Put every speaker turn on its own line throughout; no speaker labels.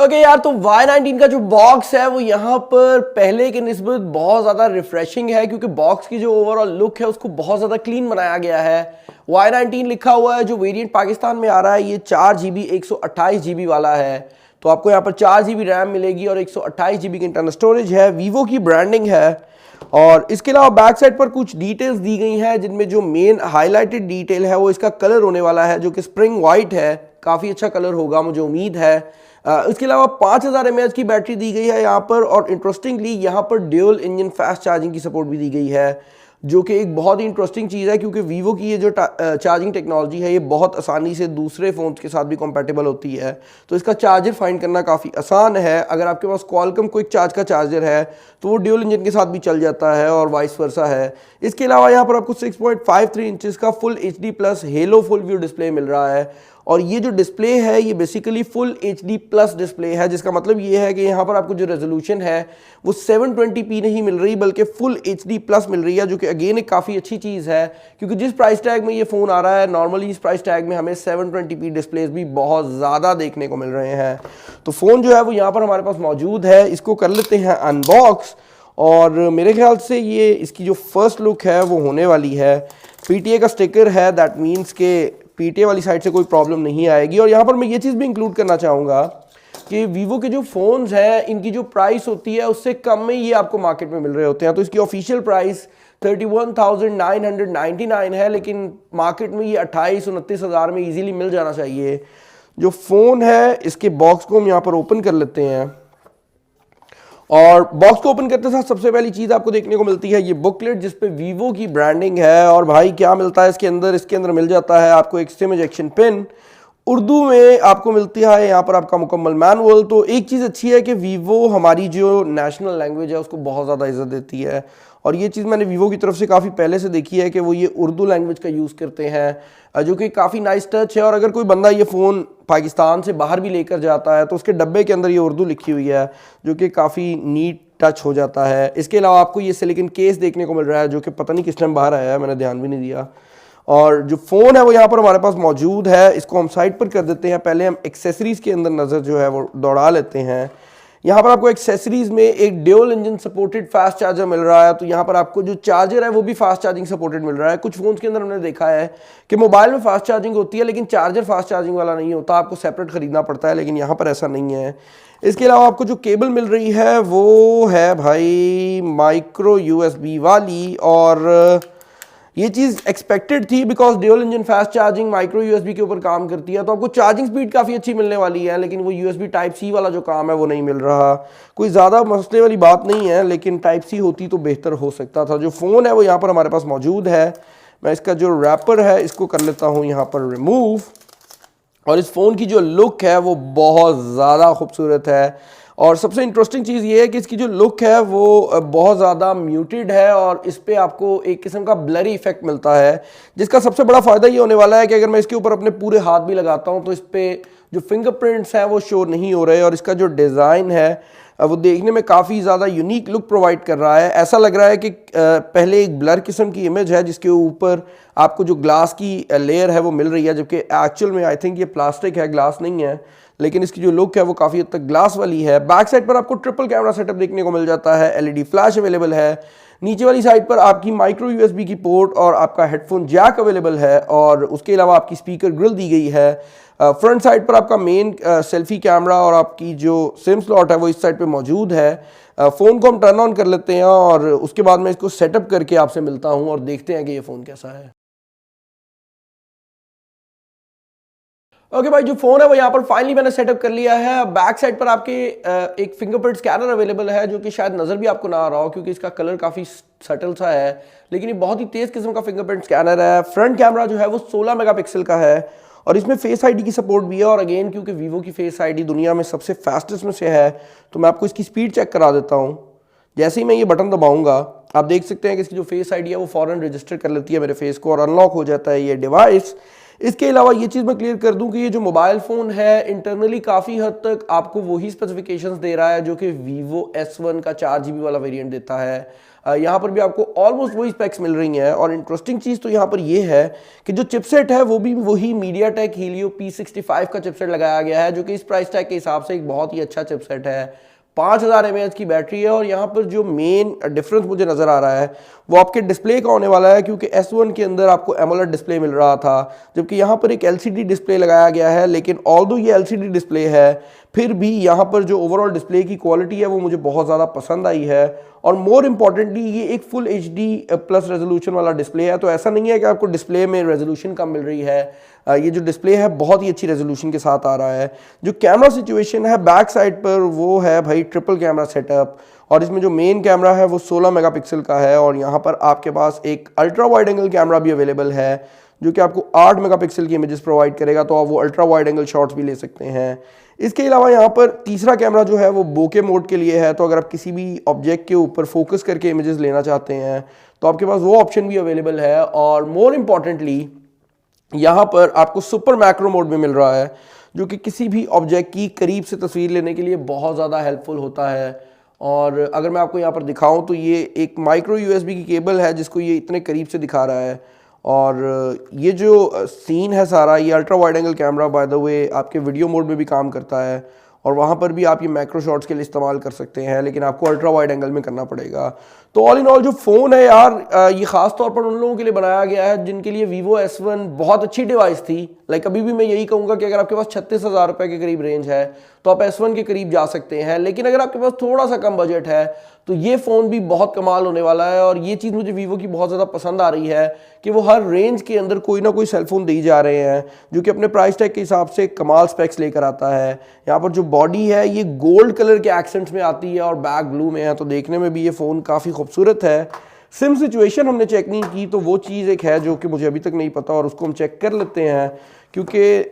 Okay यार, तो Y19 का जो बॉक्स है वो यहाँ पर पहले के निस्बत बहुत ज़्यादा रिफ्रेशिंग है, क्योंकि बॉक्स की जो ओवरऑल लुक है उसको बहुत ज़्यादा क्लीन बनाया गया है। Y19 लिखा हुआ है, जो वेरिएंट पाकिस्तान में आ रहा है ये 4GB 128GB वाला है। तो आपको यहाँ पर 4GB रैम मिलेगी और 128GB की इंटरनल स्टोरेज है। वीवो की ब्रांडिंग है। और इसके अलावा बैक साइड पर कुछ डिटेल्स दी गई हैं, जिनमें जो मेन हाईलाइटेड डिटेल है वो इसका कलर होने वाला है, जो कि स्प्रिंग वाइट है। काफ़ी अच्छा कलर होगा, मुझे उम्मीद है। इसके अलावा 5000 mAh की बैटरी दी गई है यहाँ पर, और इंटरेस्टिंगली यहाँ पर ड्यूल इंजन फास्ट चार्जिंग की सपोर्ट भी दी गई है, जो कि एक बहुत ही इंटरेस्टिंग चीज़ है, क्योंकि वीवो की ये जो चार्जिंग टेक्नोलॉजी है ये बहुत आसानी से दूसरे फ़ोन्स के साथ भी कंपैटिबल होती है। तो इसका चार्जर फाइंड करना काफ़ी आसान है। अगर आपके पास क्वालकॉम क्विक चार्ज का चार्जर है तो वो ड्यूल इंजन के साथ भी चल जाता है, और वाइस वर्सा है। इसके अलावा यहाँ पर आपको 6.53 इंचेस का full HD+ halo full view display मिल रहा है। और ये जो डिस्प्ले है ये बेसिकली फुल HD+ डिस्प्ले है, जिसका मतलब ये है कि यहाँ पर आपको जो रेजोल्यूशन है वो 720p नहीं मिल रही, बल्कि फुल HD+ मिल रही है, जो कि अगेन एक काफ़ी अच्छी चीज़ है। क्योंकि जिस प्राइस टैग में ये फ़ोन आ रहा है, नॉर्मली इस प्राइस टैग में हमें 720p डिस्प्लेस भी बहुत ज़्यादा देखने को मिल रहे हैं। तो फ़ोन जो है वो यहाँ पर हमारे पास मौजूद है। इसको कर लेते हैं अनबॉक्स, और मेरे ख्याल से ये इसकी जो फर्स्ट लुक है वो होने वाली है। PTA का स्टिकर है, दैट मीन्स के PTA वाली साइड से कोई प्रॉब्लम नहीं आएगी। और यहाँ पर मैं ये चीज़ भी इंक्लूड करना चाहूँगा कि वीवो के जो फ़ोन्स हैं इनकी जो प्राइस होती है उससे कम में ये आपको मार्केट में मिल रहे होते हैं। तो इसकी ऑफिशियल प्राइस 31,999 है, लेकिन मार्केट में ये 28-29 हज़ार में इजीली मिल जाना चाहिए। जो फ़ोन है इसके बॉक्स को हम यहाँ पर ओपन कर लेते हैं, और बॉक्स को ओपन करते साथ सबसे पहली चीज़ आपको देखने को मिलती है ये बुकलेट, जिस पे वीवो की ब्रांडिंग है। और भाई क्या मिलता है इसके अंदर मिल जाता है आपको एक सिम इजेक्शन पिन। उर्दू में आपको मिलती है यहाँ पर आपका मुकम्मल मैनुअल। तो एक चीज़ अच्छी है कि वीवो हमारी जो नेशनल लैंग्वेज है उसको बहुत ज़्यादा इज्जत देती है, और ये चीज़ मैंने वीवो की तरफ से काफ़ी पहले से देखी है कि वो ये उर्दू लैंग्वेज का यूज़ करते हैं, जो कि काफ़ी नाइस टच है। और अगर कोई बंदा ये फ़ोन पाकिस्तान से बाहर भी लेकर जाता है तो उसके डब्बे के अंदर ये उर्दू लिखी हुई है, जो कि काफ़ी नीट टच हो जाता है। इसके अलावा आपको ये सिलिकॉन केस देखने को मिल रहा है, जो कि पता नहीं किस टाइम बाहर आया है, मैंने ध्यान भी नहीं दिया। और जो फ़ोन है वो यहाँ पर हमारे पास मौजूद है। इसको हम साइड पर कर देते हैं। पहले हम एक्सेसरीज़ के अंदर नज़र जो है वो दौड़ा लेते हैं। यहाँ पर आपको एक्सेसरीज़ में एक dual engine supported fast charger मिल रहा है। तो यहाँ पर आपको जो चार्जर है वो भी फास्ट चार्जिंग सपोर्टेड मिल रहा है। कुछ फ़ोन्स के अंदर हमने देखा है कि मोबाइल में फास्ट चार्जिंग होती है, लेकिन चार्जर फास्ट चार्जिंग वाला नहीं होता, आपको सेपरेट ख़रीदना पड़ता है, लेकिन यहाँ पर ऐसा नहीं है। इसके अलावा आपको जो केबल मिल रही है वो है भाई माइक्रो USB वाली, और ये चीज़ एक्सपेक्टेड थी, because dual engine fast charging micro USB के ऊपर काम करती है। तो आपको चार्जिंग स्पीड काफ़ी अच्छी मिलने वाली है, लेकिन वो USB Type-C वाला जो काम है वो नहीं मिल रहा। कोई ज़्यादा मसले वाली बात नहीं है, लेकिन Type-C होती तो बेहतर हो सकता था। जो फ़ोन है वो यहाँ पर हमारे पास मौजूद है। मैं इसका जो रैपर है इसको कर लेता हूँ यहाँ पर रिमूव, और इस फ़ोन की जो लुक है वो बहुत ज़्यादा खूबसूरत है। और सबसे इंटरेस्टिंग चीज़ ये है कि इसकी जो लुक है वो बहुत ज़्यादा म्यूटेड है, और इस पर आपको एक किस्म का ब्लरी इफेक्ट मिलता है, जिसका सबसे बड़ा फ़ायदा ये होने वाला है कि अगर मैं इसके ऊपर अपने पूरे हाथ भी लगाता हूँ तो इस पर जो फिंगरप्रिंट्स हैं वो शो नहीं हो रहे। और इसका जो डिज़ाइन है वो देखने में काफ़ी ज़्यादा यूनिक लुक प्रोवाइड कर रहा है। ऐसा लग रहा है कि पहले एक ब्लर किस्म की इमेज है जिसके ऊपर आपको जो ग्लास की लेयर है वो मिल रही है, जबकि एक्चुअल में आई थिंक ये प्लास्टिक है, ग्लास नहीं है। लेकिन इसकी जो लुक है वो काफ़ी हद तक ग्लास वाली है। बैक साइड पर आपको ट्रिपल कैमरा सेटअप देखने को मिल जाता है, LED फ्लैश अवेलेबल है। नीचे वाली साइड पर आपकी माइक्रो USB की पोर्ट और आपका हेडफोन जैक अवेलेबल है, और उसके अलावा आपकी स्पीकर ग्रिल दी गई है। फ्रंट साइड पर आपका मेन सेल्फी कैमरा और आपकी जो सिम स्लॉट है वो इस साइड पे मौजूद है। फ़ोन को हम टर्न ऑन कर लेते हैं, और उसके बाद मैं इसको सेटअप करके आपसे मिलता हूँ और देखते हैं कि ये फ़ोन कैसा है। ओके भाई, जो फ़ोन है वो यहाँ पर फाइनली मैंने सेटअप कर लिया है। बैक साइड पर आपके एक फिंगरप्रिंट स्कैनर अवेलेबल है, जो कि शायद नज़र भी आपको ना आ रहा हो क्योंकि इसका कलर काफ़ी सटल सा है, लेकिन ये बहुत ही तेज़ किस्म का फिंगरप्रिंट स्कैनर है। फ्रंट कैमरा जो है वो 16 मेगापिक्सल का है, और इसमें फेस ID की सपोर्ट भी है। और अगेन क्योंकि वीवो की फेस ID दुनिया में सबसे फास्टेस्ट में से है, तो मैं आपको इसकी स्पीड चेक करा देता हूँ। जैसे ही मैं ये बटन दबाऊंगा आप देख सकते हैं कि इसकी जो फेस ID है वो फ़ौरन रजिस्टर कर लेती है मेरे फेस को, और अनलॉक हो जाता है ये डिवाइस। इसके अलावा ये चीज़ मैं क्लियर कर दूं कि ये जो मोबाइल फ़ोन है इंटरनली काफ़ी हद तक आपको वही स्पेसिफिकेशंस दे रहा है जो कि वीवो S1 का 4GB वाला वेरिएंट देता है। यहाँ पर भी आपको ऑलमोस्ट वही स्पेक्स मिल रही हैं। और इंटरेस्टिंग चीज़ तो यहाँ पर ये है कि जो चिपसेट है वो भी वही MediaTek Helio P65 का चिपसेट लगाया गया है, जो कि इस प्राइस टैग के हिसाब से एक बहुत ही अच्छा चिपसेट है। 5000 mAh की बैटरी है। और यहाँ पर जो मेन डिफरेंस मुझे नज़र आ रहा है वो आपके डिस्प्ले का होने वाला है, क्योंकि S1 के अंदर आपको AMOLED डिस्प्ले मिल रहा था, जबकि यहाँ पर एक LCD डिस्प्ले लगाया गया है। लेकिन ऑल्दो ये LCD डिस्प्ले है, फिर भी यहाँ पर जो ओवरऑल डिस्प्ले की क्वालिटी है वो मुझे बहुत ज़्यादा पसंद आई है। और मोर इम्पॉर्टेंटली ये एक फुल HD प्लस रेजोल्यूशन वाला डिस्प्ले है, तो ऐसा नहीं है कि आपको डिस्प्ले में रेजोल्यूशन कम मिल रही है। ये जो डिस्प्ले है बहुत ही अच्छी रेजोल्यूशन के साथ आ रहा है। जो कैमरा सिचुएशन है बैक साइड पर वो है भाई ट्रिपल कैमरा सेटअप, और इसमें जो मेन कैमरा है वो 16 मेगापिक्सल का है। और यहाँ पर आपके पास एक अल्ट्रा वाइड एंगल कैमरा भी अवेलेबल है, जो कि आपको 8 मेगापिक्सल की इमेजेस प्रोवाइड करेगा, तो आप वो अल्ट्रा वाइड एंगल शॉट्स भी ले सकते हैं। इसके अलावा यहाँ पर तीसरा कैमरा जो है वो बोके मोड के लिए है, तो अगर आप किसी भी ऑब्जेक्ट के ऊपर फोकस करके इमेजेस लेना चाहते हैं तो आपके पास वो ऑप्शन भी अवेलेबल है। और मोर इम्पॉर्टेंटली यहाँ पर आपको सुपर मैक्रो मोड भी मिल रहा है, जो कि किसी भी ऑब्जेक्ट की करीब से तस्वीर लेने के लिए बहुत ज़्यादा हेल्पफुल होता है। और अगर मैं आपको यहाँ पर दिखाऊं तो ये एक माइक्रो USB की केबल है जिसको ये इतने करीब से दिखा रहा है। और ये जो सीन है सारा, ये ultra wide angle camera by the way आपके वीडियो मोड में भी काम करता है, और वहाँ पर भी आप ये मैक्रो शॉट्स के लिए इस्तेमाल कर सकते हैं, लेकिन आपको अल्ट्रा वाइड एंगल में करना पड़ेगा। तो ऑल इन ऑल जो फ़ोन है यार, ये ख़ास तौर पर उन लोगों के लिए बनाया गया है जिनके लिए Vivo S1 बहुत अच्छी डिवाइस थी। लाइक अभी भी मैं यही कहूँगा कि अगर आपके पास 36,000 रुपये के करीब रेंज है तो आप S1 के करीब जा सकते हैं। लेकिन अगर आपके पास थोड़ा सा कम बजट है तो ये फ़ोन भी बहुत कमाल होने वाला है। और ये चीज़ मुझे Vivo की बहुत ज़्यादा पसंद आ रही है कि वो हर रेंज के अंदर कोई ना कोई सेलफोन दी जा रहे हैं जो कि अपने प्राइस टैग के हिसाब से कमाल स्पेक्स लेकर आता है। यहाँ पर जो बॉडी है ये गोल्ड कलर के एक्सेंट्स में आती है और बैक ब्लू में है, तो देखने में भी ये फ़ोन काफ़ी खूबसूरत है। सिम सिचुएशन हमने चेक नहीं की, तो वो चीज़ एक है जो कि मुझे अभी तक नहीं पता, और उसको हम चेक कर लेते हैं, क्योंकि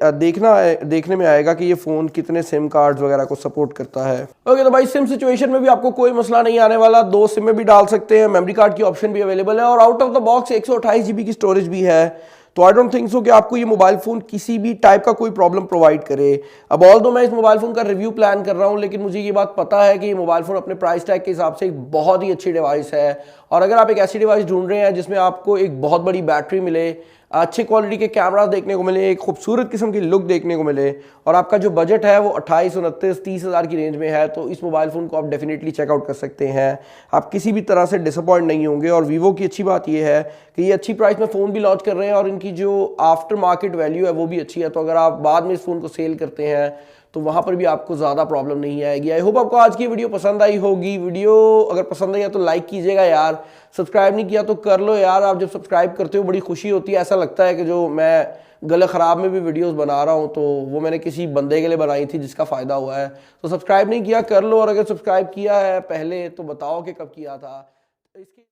देखने में आएगा कि ये फ़ोन कितने सिम कार्ड्स वगैरह को सपोर्ट करता है। ओके, तो भाई सिम सिचुएशन में भी आपको कोई मसला नहीं आने वाला, 2 सिम में भी डाल सकते हैं, मेमोरी कार्ड की ऑप्शन भी अवेलेबल है, और out of the box 128 GB की स्टोरेज भी है। तो आई डोंट थिंक सो कि आपको ये मोबाइल फ़ोन किसी भी टाइप का कोई प्रॉब्लम प्रोवाइड करे। अब ऑल्दो मैं इस मोबाइल फ़ोन का रिव्यू प्लान कर रहा हूँ, लेकिन मुझे ये बात पता है कि ये मोबाइल फ़ोन अपने प्राइस टैग के हिसाब से एक बहुत ही अच्छी डिवाइस है। और अगर आप एक ऐसी डिवाइस ढूंढ रहे हैं जिसमें आपको एक बहुत बड़ी बैटरी मिले, अच्छे क्वालिटी के कैमरा देखने को मिले, एक खूबसूरत किस्म की लुक देखने को मिले, और आपका जो बजट है वो 28, 29, 30 हज़ार की रेंज में है, तो इस मोबाइल फ़ोन को आप डेफिनेटली चेकआउट कर सकते हैं। आप किसी भी तरह से डिसअपॉइंट नहीं होंगे। और Vivo की अच्छी बात ये है कि ये अच्छी प्राइस में फ़ोन भी लॉन्च कर रहे हैं, और इनकी जो आफ्टर मार्केट वैल्यू है वो भी अच्छी है। तो अगर आप बाद में इस फ़ोन को सेल करते हैं तो वहाँ पर भी आपको ज़्यादा प्रॉब्लम नहीं आएगी। आई होप आपको आज की वीडियो पसंद आई होगी। वीडियो अगर पसंद आई है तो लाइक कीजिएगा यार, सब्सक्राइब नहीं किया तो कर लो यार। आप जब सब्सक्राइब करते हो बड़ी खुशी होती है, ऐसा लगता है कि जो मैं गले ख़राब में भी वीडियोस बना रहा हूँ तो वो मैंने किसी बंदे के लिए बनाई थी जिसका फ़ायदा हुआ है। तो सब्सक्राइब नहीं किया कर लो, और अगर सब्सक्राइब किया है पहले तो बताओ कि कब किया था। इसकी